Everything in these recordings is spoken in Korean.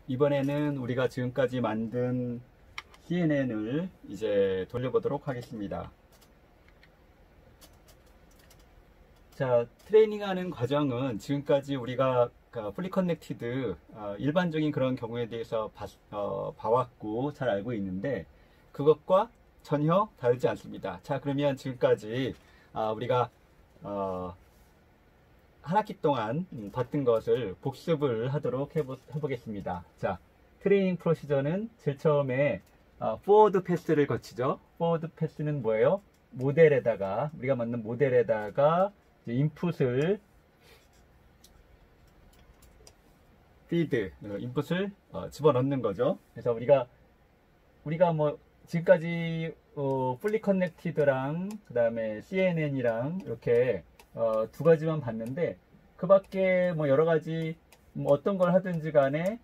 이번에는 우리가 지금까지 만든 CNN을 이제 돌려보도록 하겠습니다. 자, 트레이닝하는 과정은 지금까지 우리가 풀리 커넥티드 일반적인 그런 경우에 대해서 봐왔고 잘 알고 있는데 그것과 전혀 다르지 않습니다. 자, 그러면 지금까지 우리가 한 학기 동안 봤던 것을 복습을 하도록 해보겠습니다. 자, 트레이닝 프로시저는 제일 처음에 포워드 패스를 거치죠. 포워드 패스는 뭐예요? 모델에다가, 우리가 만든 모델에다가 이제 인풋을 인풋을 집어넣는 거죠. 그래서 우리가 뭐 지금까지 풀리 커넥티드랑 그 다음에 CNN이랑 이렇게 두 가지만 봤는데 그 밖에 뭐 여러 가지 뭐 어떤 걸 하든지 간에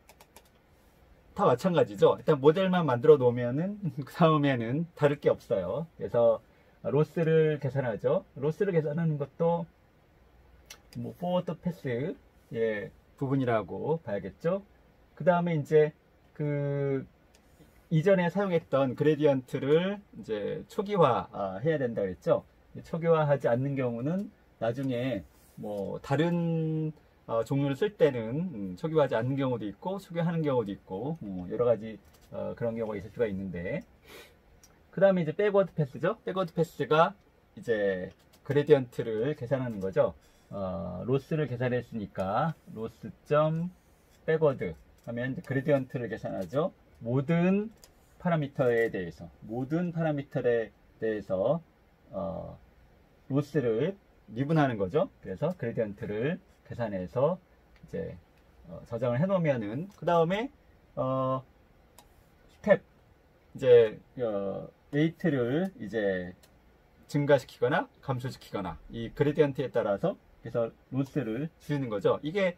다 마찬가지죠. 일단 모델만 만들어 놓으면은 그 다음에는 다를 게 없어요. 그래서 로스를 계산하죠. 로스를 계산하는 것도 뭐 포워드 패스 부분이라고 봐야겠죠. 그 다음에 이제 그 이전에 사용했던 그레디언트를 이제 초기화 해야 된다 그랬죠. 초기화하지 않는 경우는 나중에 뭐 다른 종류를 쓸 때는 초기화하지 않는 경우도 있고 초기화하는 경우도 있고 여러 가지 그런 경우가 있을 수가 있는데, 그 다음에 이제 백워드 패스죠. 백워드 패스가 이제 그레디언트를 계산하는 거죠. 로스를 계산했으니까 로스.백워드 하면 그레디언트를 계산하죠. 모든 파라미터에 대해서 로스를 미분하는 거죠. 그래서 그레디언트를 계산해서 이제 저장을 해 놓으면은 그 다음에 스텝 이제 웨이트를 이제 증가시키거나 감소시키거나 이 그레디언트에 따라서 그래서 로스를 줄이는 거죠. 이게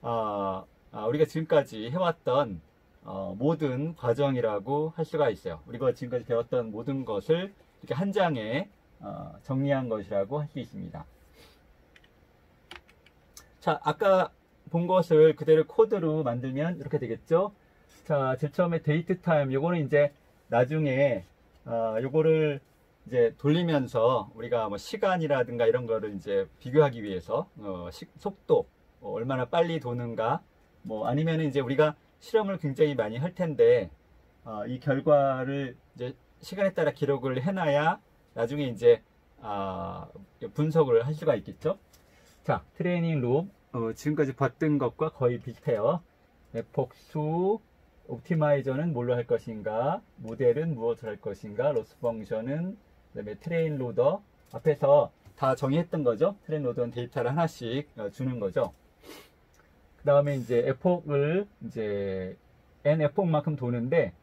우리가 지금까지 해왔던 모든 과정이라고 할 수가 있어요. 우리가 지금까지 배웠던 모든 것을 이렇게 한 장에 정리한 것이라고 할 수 있습니다. 자, 아까 본 것을 그대로 코드로 만들면 이렇게 되겠죠. 자, 제일 처음에 데이트 타임, 요거는 이제 나중에 요거를 이제 돌리면서 우리가 뭐 시간이라든가 이런 거를 이제 비교하기 위해서 속도 얼마나 빨리 도는가, 뭐 아니면 이제 우리가 실험을 굉장히 많이 할 텐데 이 결과를 이제 시간에 따라 기록을 해놔야 나중에 이제 분석을 할 수가 있겠죠. 자, 트레이닝 룹 지금까지 봤던 것과 거의 비슷해요. 복수 옵티마이저는 뭘로 할 것인가, 모델은 무엇을 할 것인가, 로스 펑션은, 그다음에 트레인 로더 앞에서 다 정의했던 거죠. 트레인 로더는 데이터를 하나씩 주는 거죠. 그 다음에 이제 에폭을 이제 n 에폭만큼 도는데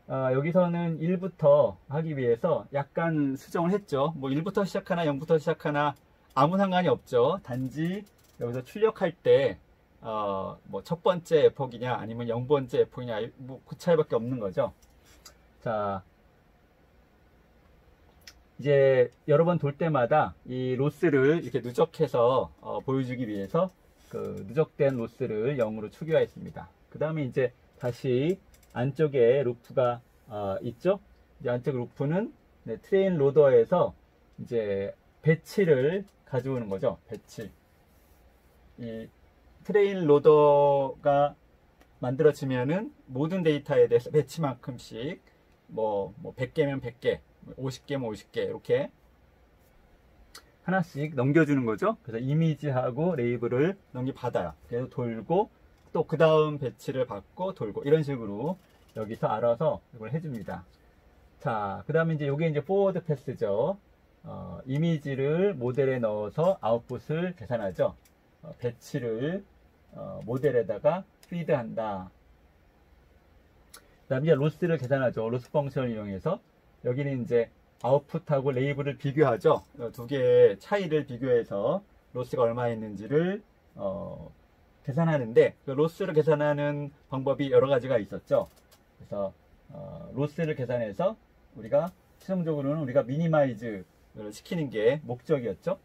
여기서는 1부터 하기 위해서 약간 수정을 했죠. 뭐 1부터 시작하나 0부터 시작하나 아무 상관이 없죠. 단지 여기서 출력할 때 뭐 첫 번째 에폭이냐 아니면 0번째 에폭이냐 뭐 그 차이밖에 없는 거죠. 자, 이제 여러 번 돌 때마다 이 로스를 이렇게 누적해서 보여주기 위해서 그 누적된 로스를 0으로 초기화했습니다. 그 다음에 이제 다시 안쪽에 루프가 있죠. 이제 안쪽 루프는 트레인 로더에서 이제 배치를 가져오는 거죠. 배치. 이 트레인 로더가 만들어지면은 모든 데이터에 대해서 배치만큼씩 뭐 100개면 100개, 50개면 50개 이렇게 하나씩 넘겨주는 거죠. 그래서 이미지하고 레이블을 받아요. 그래서 돌고 또 그 다음 배치를 받고 돌고 이런 식으로 여기서 알아서 이걸 해줍니다. 자, 그 다음에 이제 요게 이제 포워드 패스죠. 이미지를 모델에 넣어서 아웃풋을 계산하죠. 배치를 모델에다가 피드한다. 그 다음에 이제 로스를 계산하죠. 로스 펑션을 이용해서 여기는 이제 아웃풋하고 레이블을 비교하죠. 두 개의 차이를 비교해서 로스가 얼마 있는지를 계산하는데 그 로스를 계산하는 방법이 여러 가지가 있었죠. 그래서 로스를 계산해서 우리가 최종적으로는 우리가 미니마이즈를 시키는 게 목적이었죠.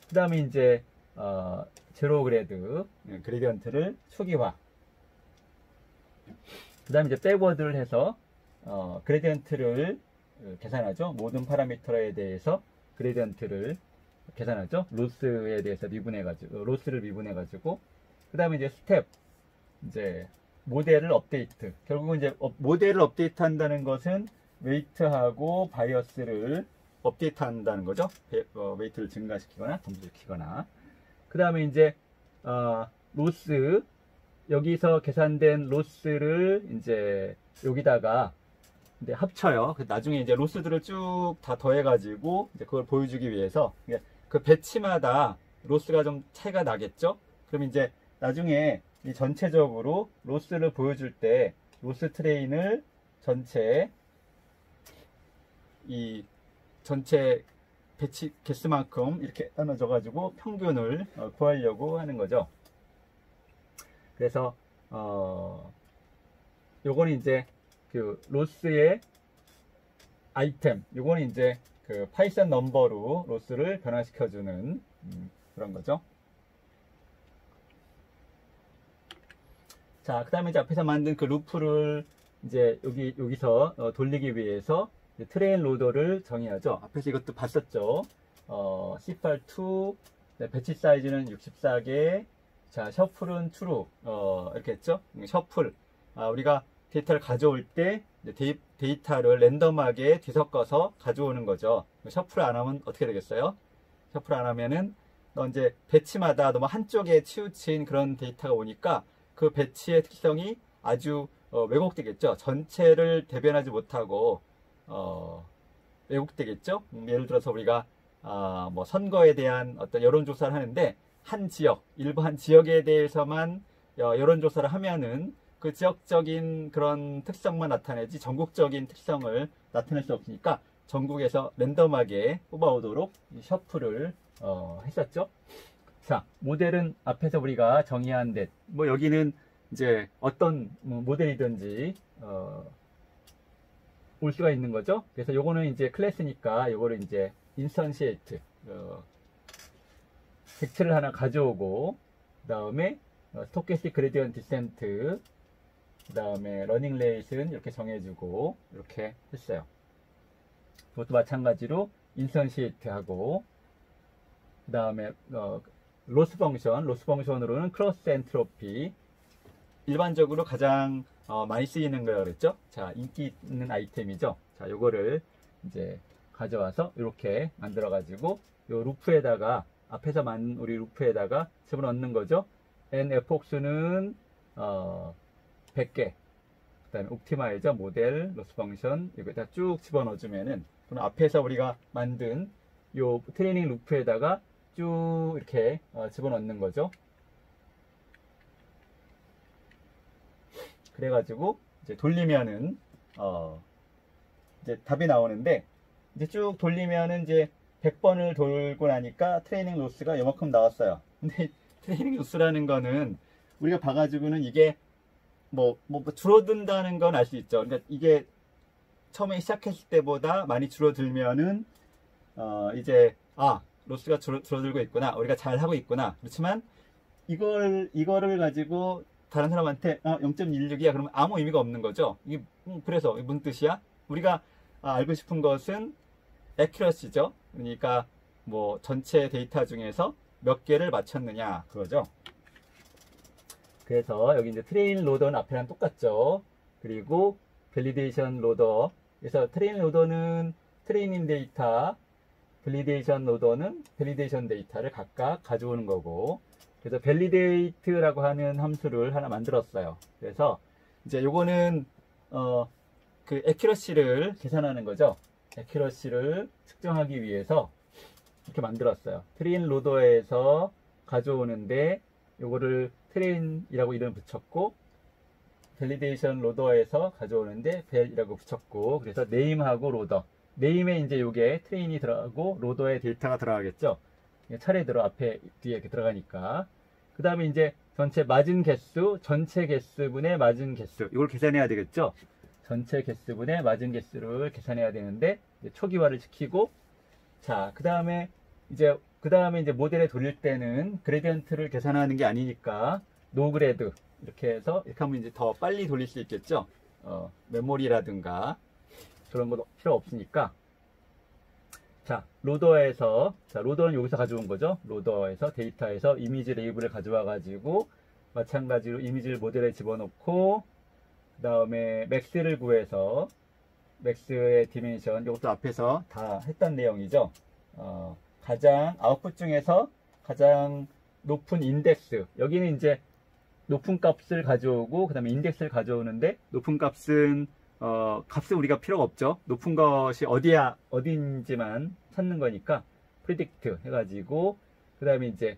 그 다음에 이제 제로 그레디언트를 초기화. 그 다음에 이제 백워드를 해서 그레디언트를 계산하죠. 모든 파라미터에 대해서 그레디언트를 계산하죠. 로스에 대해서 미분해가지고, 로스를 미분해가지고, 그 다음에 이제 스텝, 이제 모델을 업데이트. 결국은 이제 모델을 업데이트 한다는 것은 웨이트하고 바이어스를 업데이트 한다는 거죠. 웨이트를 증가시키거나 감소시키거나. 그 다음에 이제 로스, 여기서 계산된 로스를 이제 여기다가 이제 합쳐요. 나중에 이제 로스들을 쭉 다 더해가지고 이제 그걸 보여주기 위해서 그 배치마다 로스가 좀 차이가 나겠죠. 그럼 이제 나중에 이 전체적으로 로스를 보여줄 때 로스 트레인을 전체 배치 개수만큼 이렇게 나눠줘 가지고 평균을 구하려고 하는 거죠. 그래서 요거는 이제 그 로스의 아이템, 요거는 이제 그 파이썬 넘버로 로스를 변화시켜주는 그런 거죠. 자, 그 다음에 이제 앞에서 만든 그 루프를 이제 여기서 돌리기 위해서 트레인 로더를 정의하죠. 앞에서 이것도 봤었죠. C82, 배치 사이즈는 64개, 자, 셔플은 true, 이렇게 했죠. 셔플, 우리가 데이터를 가져올 때 데이터를 랜덤하게 뒤섞어서 가져오는 거죠. 셔플을 안 하면 어떻게 되겠어요? 셔플 안 하면은 이제 배치마다 너무 한쪽에 치우친 그런 데이터가 오니까 그 배치의 특성이 아주 왜곡되겠죠. 전체를 대변하지 못하고 왜곡되겠죠. 예를 들어서 우리가 뭐 선거에 대한 어떤 여론조사를 하는데 일부 한 지역에 대해서만 여론조사를 하면은 그 지역적인 그런 특성만 나타내지 전국적인 특성을 나타낼 수 없으니까 전국에서 랜덤하게 뽑아오도록 셔플을 했었죠. 자, 모델은 앞에서 우리가 정의한 데, 뭐 여기는 이제 어떤 모델이든지 올 수가 있는 거죠. 그래서 요거는 이제 클래스니까 요거를 이제 인스턴시에이트, 벡터를 하나 가져오고, 그 다음에 스토캐스틱 그레디언트 디센트, 그 다음에 러닝 레이스는 이렇게 정해주고 이렇게 했어요. 그것도 마찬가지로 인스턴시에이트 하고, 그 다음에 로스 펑션으로는 크로스 엔트로피, 일반적으로 가장 많이 쓰이는 거라고 그랬죠. 자, 인기 있는 아이템이죠. 자, 요거를 이제 가져와서 이렇게 만들어 가지고 요 루프에다가 앞에서 만든 우리 루프에다가 집어넣는 거죠. nfx는 100개, 그 다음에 옵티마이저, 모델, 로스 펑션 여기다 쭉 집어넣어 주면은 그럼 앞에서 우리가 만든 요 트레이닝 루프에다가 쭉 이렇게 집어넣는 거죠. 그래가지고 이제 돌리면은 이제 답이 나오는데, 이제 쭉 돌리면은 이제 100번을 돌고 나니까 트레이닝 로스가 요만큼 나왔어요. 근데 트레이닝 로스라는 거는 우리가 봐가지고는 이게 뭐 줄어든다는 건 알 수 있죠. 그러니까 이게 처음에 시작했을 때보다 많이 줄어들면은 이제 로스가 줄어들고 있구나, 우리가 잘 하고 있구나. 그렇지만 이거를 가지고 다른 사람한테 0.16이야 그러면 아무 의미가 없는 거죠. 이게 그래서 무슨 뜻이야? 우리가 알고 싶은 것은 accuracy죠. 그러니까 뭐 전체 데이터 중에서 몇 개를 맞췄느냐 그거죠. 그래서 여기 이제 트레인 로더는 앞에랑 똑같죠. 그리고 밸리데이션 로더, 그래서 트레인 로더는 트레이닝 데이터, 밸리데이션 로더는 밸리데이션 데이터를 각각 가져오는 거고, 그래서 validate라고 하는 함수를 하나 만들었어요. 그래서 이제 요거는 그 accuracy를 계산하는 거죠. accuracy를 측정하기 위해서 이렇게 만들었어요. 트레인 로더에서 가져오는데 요거를 트레인이라고 이름 붙였고, 밸리데이션 로더에서 가져오는데 벨이라고 붙였고, 그래서 네임하고 로더, 네임에 이제 요게 트레인이 들어가고 로더에 데이터가 들어가겠죠. 차례대로 앞에 뒤에 이렇게 들어가니까. 그 다음에 이제 전체 맞은 개수, 전체 개수분의 맞은 개수, 이걸 계산해야 되겠죠. 전체 개수분의 맞은 개수를 계산해야 되는데 초기화를 시키고, 자, 그 다음에 이제 모델에 돌릴 때는 그레디언트를 계산하는 게 아니니까 노그레드, 이렇게 해서 이렇게 하면 이제 더 빨리 돌릴 수 있겠죠. 메모리라든가 그런 거 필요 없으니까. 자, 로더는 여기서 가져온 거죠. 로더에서 데이터에서 이미지 레이블을 가져와 가지고 마찬가지로 이미지를 모델에 집어넣고 그 다음에 맥스를 구해서 맥스의 디멘션, 이것도 앞에서 다 했던 내용이죠. 가장 아웃풋 중에서 가장 높은 인덱스, 여기는 이제 높은 값을 가져오고 그 다음에 인덱스를 가져오는데, 높은 값은 값은 우리가 필요가 없죠. 높은 것이 어딘지만 찾는 거니까 predict 해가지고 그 다음에 이제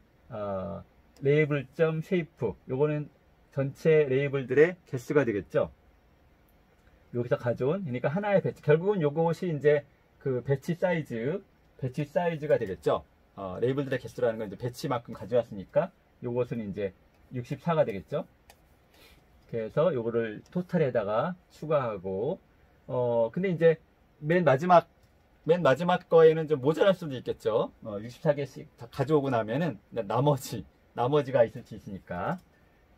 레이블.shape, 요거는 전체 레이블들의 개수가 되겠죠. 여기서 가져온, 그러니까 하나의 배치, 결국은 요것이 이제 그 배치 사이즈가 되겠죠. 레이블들의 개수라는 건 이제 배치만큼 가져왔으니까 요것은 이제 64가 되겠죠. 그래서 요거를 토탈에다가 추가하고, 근데 이제 맨 마지막 거에는 좀 모자랄 수도 있겠죠. 64개씩 다 가져오고 나면은 나머지가 있을 수 있으니까.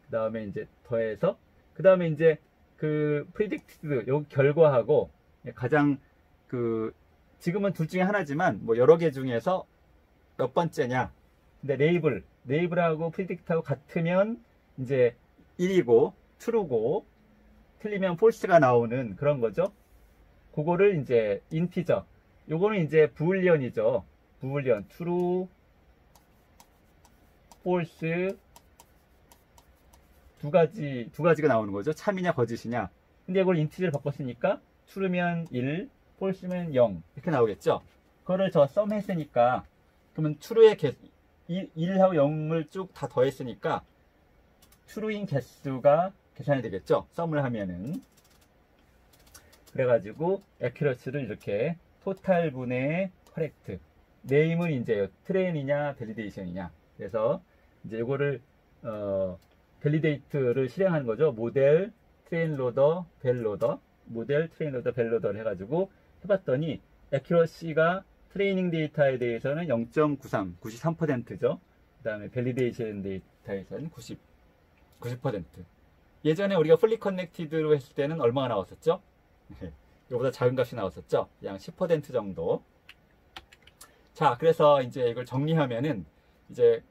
그 다음에 이제 더해서, 그 다음에 이제 그 predicted 요 결과하고 가장 지금은 둘 중에 하나지만 뭐 여러 개 중에서 몇 번째냐. 근데 레이블하고 predict하고 같으면 이제 1이고 true고 틀리면 false가 나오는 그런 거죠. 그거를 이제 인티저, 요거는 이제 부울리언이죠. 부울리언, true, false 두 가지가 나오는 거죠. 참이냐 거짓이냐. 근데 이걸 인티저를 바꿨으니까 true면 1, false면 0 이렇게 나오겠죠. 그거를 저 썸 했으니까, 그러면 true의 1하고 0을 쭉 다 더했으니까 true인 개수가 계산이 되겠죠. 썸을 하면은. 그래가지고 accuracy를 이렇게 total 분의 correct. name은 이제 train이냐 validation이냐. 그래서 이제 이거를 validate를 실행하는 거죠. 모델, train loader, vel loader, 모델, train loader, vel loader 해가지고 해봤더니 accuracy가 트레이닝 데이터에 대해서는 0.93, 93%죠. 그 다음에 밸리데이션 데이터에서는 90%. 예전에 우리가 풀리 커넥티드로 했을 때는 얼마가 나왔었죠? 이거보다 작은 값이 나왔었죠. 약 10% 정도. 자, 그래서 이제 이걸 정리하면은 이제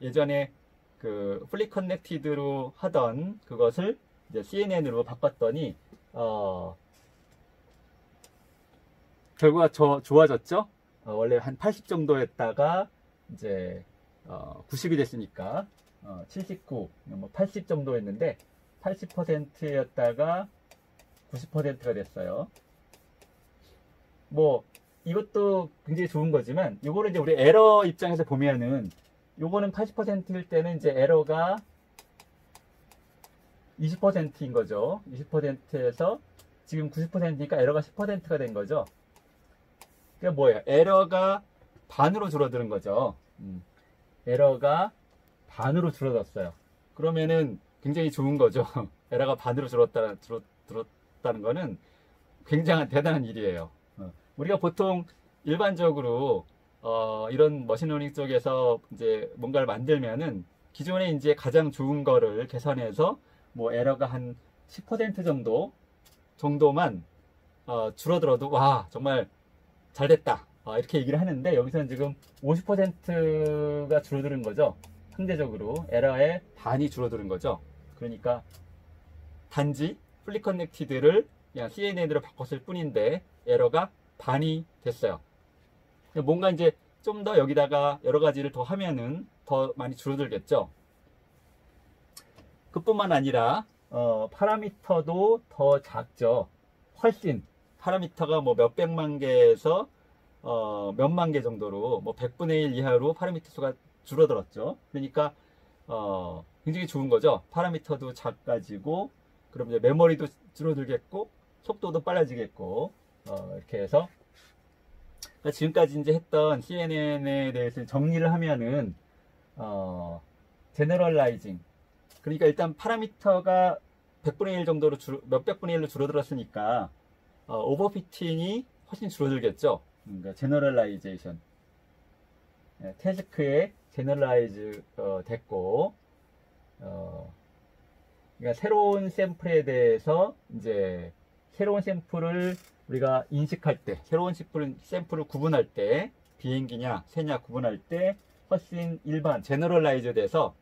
예전에 그 풀리 커넥티드로 하던 그것을 이제 CNN으로 바꿨더니 결과가 좋아졌죠. 원래 한 80 정도였다가 이제 90이 됐으니까 79, 뭐 80 정도였는데 80%였다가 90%가 됐어요. 뭐 이것도 굉장히 좋은 거지만, 이거를 이제 우리 에러 입장에서 보면은 요거는 80%일 때는 이제 에러가 20%인 거죠. 20%에서 지금 90%니까 에러가 10%가 된 거죠. 그게 뭐예요? 에러가 반으로 줄어드는 거죠. 에러가 반으로 줄어들었어요. 그러면은 굉장히 좋은 거죠. 에러가 반으로 줄었다는 거는 굉장한 대단한 일이에요. 우리가 보통 일반적으로 이런 머신러닝 쪽에서 이제 뭔가를 만들면은 기존에 이제 가장 좋은 거를 개선해서 뭐 에러가 한 10% 정도만 줄어들어도 와 정말 잘됐다 이렇게 얘기를 하는데, 여기서는 지금 50%가 줄어드는 거죠. 상대적으로 에러의 반이 줄어드는 거죠. 그러니까 단지 풀리 커넥티드를 그냥 CNN으로 바꿨을 뿐인데 에러가 반이 됐어요. 뭔가 이제 좀 더 여기다가 여러 가지를 더 하면은 더 많이 줄어들겠죠. 그뿐만 아니라 파라미터도 더 작죠. 훨씬 파라미터가 뭐 몇백만 개에서 몇만 개 정도로 뭐 100분의 1 이하로 파라미터 수가 줄어들었죠. 그러니까 굉장히 좋은 거죠. 파라미터도 작아지고, 그럼 이제 메모리도 줄어들겠고, 속도도 빨라지겠고, 이렇게 해서 그러니까 지금까지 이제 했던 CNN에 대해서 정리를 하면은 제너럴라이징, 그러니까 일단 파라미터가 100분의 1 정도로 몇백분의 1로 줄어들었으니까 오버피팅이 훨씬 줄어들겠죠. 그러니까 제너럴라이제이션, 태스크에 제너럴라이즈 됐고, 그러니까 새로운 샘플에 대해서 이제 새로운 샘플을 우리가 인식할 때, 새로운 샘플을 구분할 때, 비행기냐, 새냐 구분할 때 훨씬 일반, 제너럴라이즈 돼서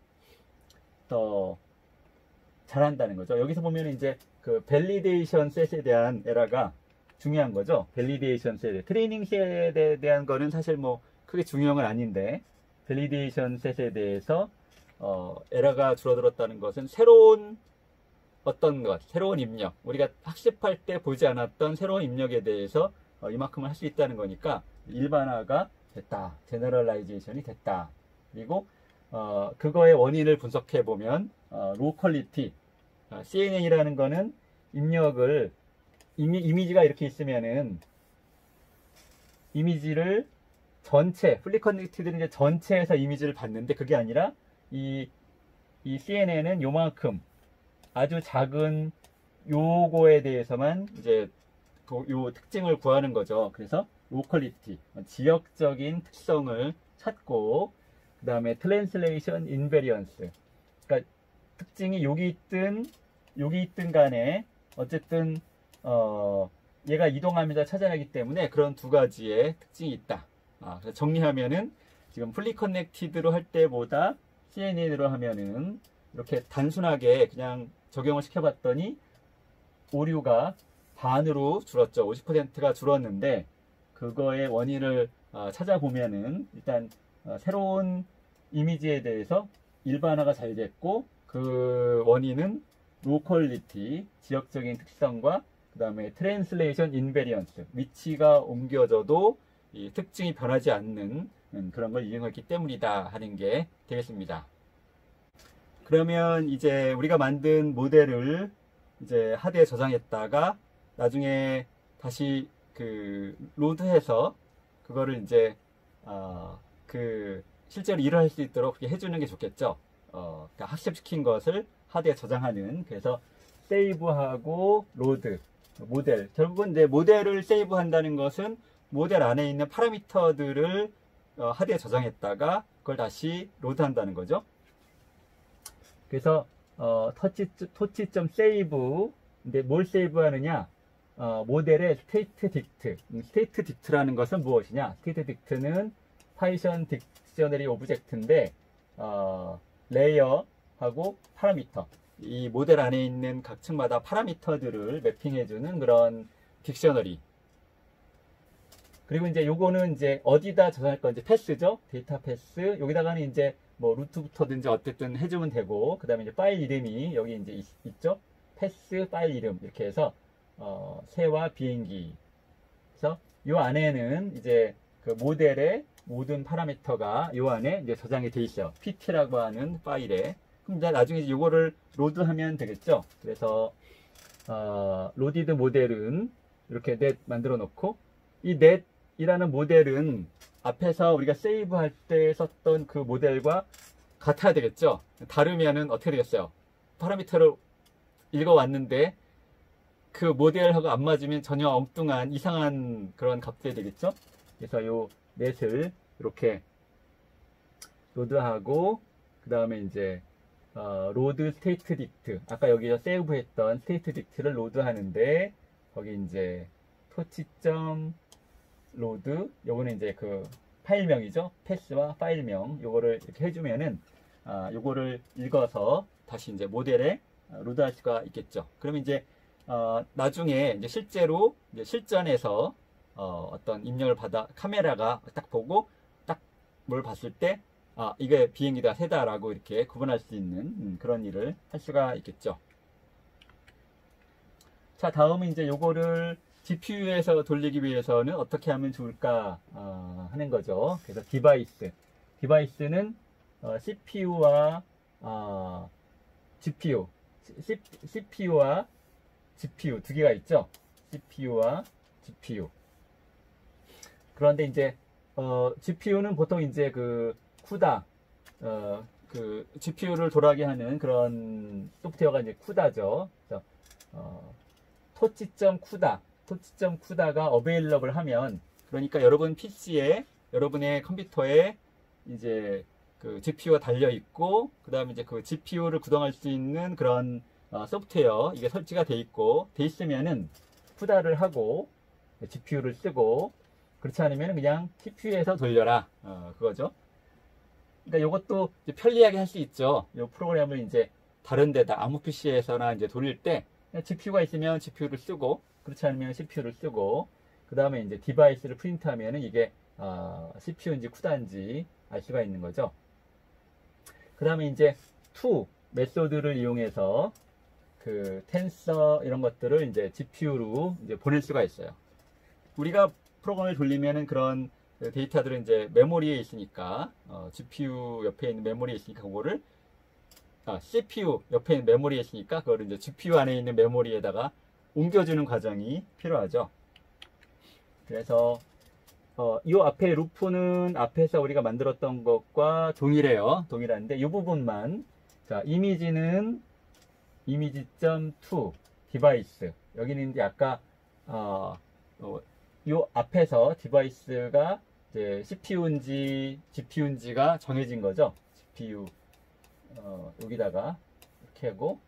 더 잘한다는 거죠. 여기서 보면 이제 그 밸리데이션 셋에 대한 에러가 중요한 거죠. 밸리데이션 셋, 트레이닝 셋에 대한 거는 사실 뭐 크게 중요한 건 아닌데, 밸리데이션 셋에 대해서 에러가 줄어들었다는 것은 새로운 어떤 것, 새로운 입력, 우리가 학습할 때 보지 않았던 새로운 입력에 대해서 이만큼을 할 수 있다는 거니까 일반화가 됐다, 제너럴라이제이션이 됐다. 그리고 그거의 원인을 분석해 보면 로우 퀄리티, CNN이라는 거는 입력을 이미지가 이렇게 있으면은 이미지를 전체, 플리 커넥티드는 이제 전체에서 이미지를 봤는데 그게 아니라 이 CNN은 요만큼 아주 작은 요거에 대해서만 이제 요 특징을 구하는 거죠. 그래서 로컬리티, 지역적인 특성을 찾고, 그 다음에 트랜슬레이션 인베리언스, 그러니까 특징이 여기 있든 간에 어쨌든 얘가 이동하면서 찾아내기 때문에 그런 두 가지의 특징이 있다. 그래서 정리하면은 지금 풀리 커넥티드로 할 때보다 CNN으로 하면은 이렇게 단순하게 그냥 적용을 시켜봤더니 오류가 반으로 줄었죠. 50%가 줄었는데 그거의 원인을 찾아보면은 일단 새로운 이미지에 대해서 일반화가 잘 됐고, 그 원인은 로컬리티, 지역적인 특성과 그 다음에 트랜슬레이션 인베리언스, 위치가 옮겨져도 이 특징이 변하지 않는 그런 걸 이용했기 때문이다 하는 게 되겠습니다. 그러면 이제 우리가 만든 모델을 이제 하드에 저장했다가 나중에 다시 그 로드해서 그거를 이제 그 실제로 일을 할 수 있도록 그렇게 해주는 게 좋겠죠. 그러니까 학습시킨 것을 하드에 저장하는, 그래서 세이브하고 로드, 모델, 결국은 이제 모델을 세이브한다는 것은 모델 안에 있는 파라미터들을 하드에 저장했다가 그걸 다시 로드한다는 거죠. 그래서 터치.save, 근데 뭘 세이브하느냐? 모델의 스테이트 딕트. 스테이트 딕트라는 것은 무엇이냐? 스테이트 딕트는 파이썬 딕셔너리 오브젝트인데 레이어하고 파라미터, 이 모델 안에 있는 각 층마다 파라미터들을 매핑해주는 그런 딕셔너리. 그리고 이제 요거는 이제 어디다 저장할 건지 패스죠. 데이터 패스. 여기다가는 이제 뭐 루트부터든지 어쨌든 해주면 되고, 그 다음에 이제 파일 이름이 여기 이제 있죠. 패스 파일 이름 이렇게 해서 새와 비행기. 그래서 요 안에는 이제 그 모델의 모든 파라미터가 요 안에 이제 저장이 돼 있어요. pt라고 하는 파일에. 그럼 이제 나중에 이거를 로드하면 되겠죠. 그래서 로디드 모델은 이렇게 넷 만들어 놓고, 이 넷이라는 모델은 앞에서 우리가 세이브할 때 썼던 그 모델과 같아야 되겠죠. 다르면은 어떻게 되겠어요? 파라미터를 읽어왔는데 그 모델하고 안 맞으면 전혀 엉뚱한 이상한 그런 값들이 되겠죠. 그래서 요 넷을 이렇게 로드하고, 그 다음에 이제 로드 스테이트 딕트, 아까 여기서 세이브 했던 스테이트 딕트를 로드하는데 거기 이제 토치.로드, 요거는 이제 그 파일명이죠. 패스와 파일명, 요거를 이렇게 해주면은 요거를 읽어서 다시 이제 모델에 로드할 수가 있겠죠. 그러면 이제 나중에 이제 실제로 이제 실전에서 어떤 입력을 받아 카메라가 딱 보고 딱 뭘 봤을 때 이게 비행기다, 새다라고 이렇게 구분할 수 있는 그런 일을 할 수가 있겠죠. 자, 다음은 이제 요거를 GPU에서 돌리기 위해서는 어떻게 하면 좋을까 하는 거죠. 그래서 디바이스는 CPU와 GPU, CPU와 GPU 두 개가 있죠. CPU와 GPU. 그런데 이제 GPU는 보통 이제 그 쿠다, 그 GPU를 돌아가게 하는 그런 소프트웨어가 이제 쿠다죠. 그래서 토치.쿠다가 어베일러블 하면, 그러니까 여러분 PC에, 여러분의 컴퓨터에 이제 그 GPU가 달려 있고, 그 다음에 이제 그 GPU를 구동할 수 있는 그런 소프트웨어 이게 설치가 돼 있으면은 후다를 하고 GPU를 쓰고, 그렇지 않으면 그냥 CPU에서 돌려라, 그거죠. 그러니까 이것도 편리하게 할 수 있죠. 이 프로그램을 이제 다른 데다 아무 PC에서나 이제 돌릴 때 GPU가 있으면 GPU를 쓰고, 그렇지 않으면 CPU를 쓰고, 그 다음에 이제 디바이스를 프린트하면은 이게 CPU인지 CUDA인지 알 수가 있는 거죠. 그 다음에 이제 to 메소드를 이용해서 그 텐서 이런 것들을 이제 GPU로 이제 보낼 수가 있어요. 우리가 프로그램을 돌리면은 그런 데이터들은 이제 메모리에 있으니까, GPU 옆에 있는 메모리에 있으니까 그거를 CPU 옆에 있는 메모리에 있으니까 그거를 이제 GPU 안에 있는 메모리에다가 옮겨주는 과정이 필요하죠. 그래서 이 앞에 루프는 앞에서 우리가 만들었던 것과 동일해요. 동일한데 이 부분만, 자, 이미지는 이미지.to 디바이스, 여기는 이제 아까 이 앞에서 디바이스가 이제 CPU인지 GPU인지가 정해진 거죠. GPU 여기다가 이렇게 하고,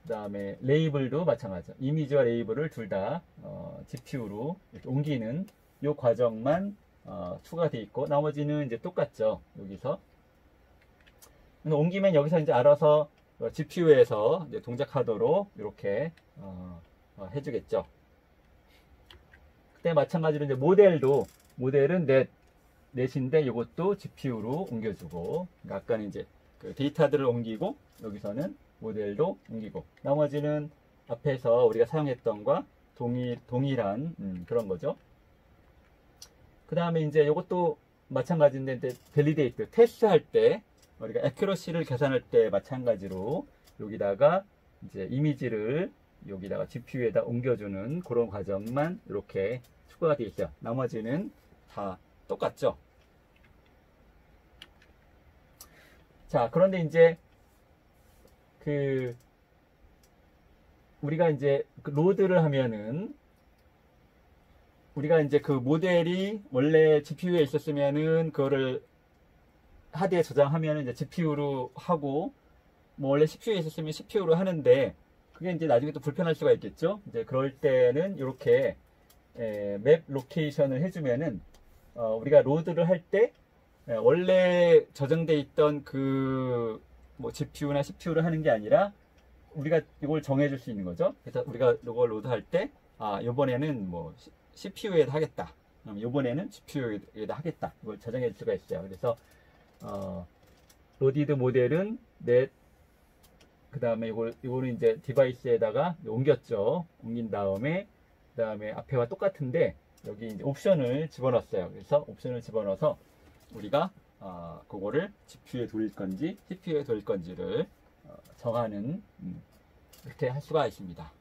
그 다음에 레이블도 마찬가지죠. 이미지와 레이블을 둘 다 GPU로 이렇게 옮기는 이 과정만 추가되어 있고, 나머지는 이제 똑같죠. 여기서 옮기면 여기서 이제 알아서 GPU에서 이제 동작하도록 이렇게 해주겠죠. 그때 마찬가지로 이제 모델은 넷인데 이것도 GPU로 옮겨주고, 그러니까 아까는 이제 그 데이터들을 옮기고, 여기서는 모델도 옮기고, 나머지는 앞에서 우리가 사용했던 것과 동일한 그런 거죠. 그 다음에 이제 이것도 마찬가지인데, 이제 밸리데이트 테스트 할 때 우리가 애큐러시를 계산할 때 마찬가지로 여기다가 이제 이미지를 여기다가 GPU에다 옮겨주는 그런 과정만 이렇게 추가가 되어 있어요. 나머지는 다 똑같죠. 자, 그런데 이제 우리가 이제 로드를 하면은, 우리가 이제 그 모델이 원래 GPU에 있었으면은 그거를 하드에 저장하면은 이제 GPU로 하고, 뭐 원래 CPU에 있었으면 CPU로 하는데, 그게 이제 나중에 또 불편할 수가 있겠죠. 이제 그럴 때는 이렇게 맵 로케이션을 해주면은 우리가 로드를 할 때 원래 저장돼 있던 그 뭐 GPU나 CPU를 하는 게 아니라 우리가 이걸 정해줄 수 있는 거죠. 그래서 우리가 이걸 로드할 때 이번에는 뭐 CPU에다 하겠다, 이번에는 GPU에다 하겠다, 이걸 저장해 줄 수가 있어요. 그래서 로디드 모델은 넷, 그 다음에 이거는 이제 디바이스에다가 옮겼죠. 옮긴 다음에, 그 다음에 앞에와 똑같은데 여기 이제 옵션을 집어넣었어요. 그래서 옵션을 집어넣어서 우리가 그거를 GPU에 돌릴 건지 CPU에 돌릴 건지를 정하는, 이렇게 할 수가 있습니다.